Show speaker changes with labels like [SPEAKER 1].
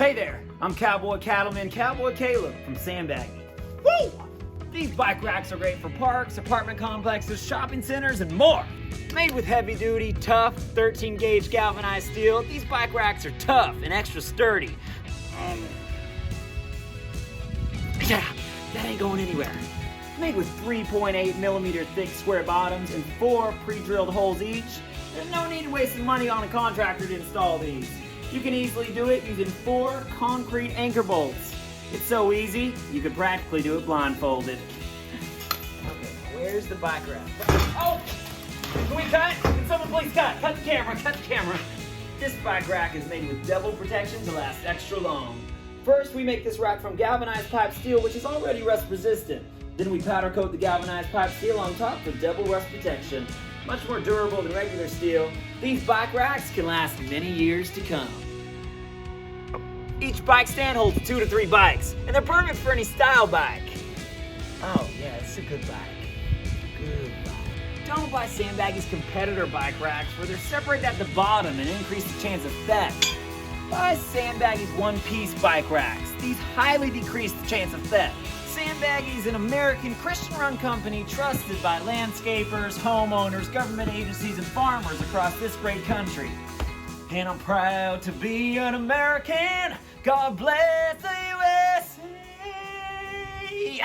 [SPEAKER 1] Hey there, I'm Cowboy Cattleman Cowboy Caleb from Sandbagging. Woo! These bike racks are great for parks, apartment complexes, shopping centers, and more. Made with heavy-duty, tough, 13-gauge galvanized steel, these bike racks are tough and extra sturdy. Yeah, that ain't going anywhere. Made with 3.8 millimeter thick square bottoms and 4 pre-drilled holes each, there's no need wasting money on a contractor to install these. You can easily do it using 4 concrete anchor bolts. It's so easy, you could practically do it blindfolded. Okay, where's the bike rack? Oh! Can we cut? Can someone please cut? Cut the camera, cut the camera. This bike rack is made with double protection to last extra long. First, we make this rack from galvanized pipe steel, which is already rust resistant. Then we powder coat the galvanized pipe steel on top for double rust protection. Much more durable than regular steel, these bike racks can last many years to come. Each bike stand holds 2 to 3 bikes, and they're perfect for any style bike. Oh yeah, it's a good bike. Good bike. Don't buy Sandbagging's competitor bike racks where they're separated at the bottom and increase the chance of theft. Buy Sandbagging's one-piece bike racks. These highly decrease the chance of theft. Sandbagging is an American Christian-run company trusted by landscapers, homeowners, government agencies, and farmers across this great country. And I'm proud to be an American. God bless the USA.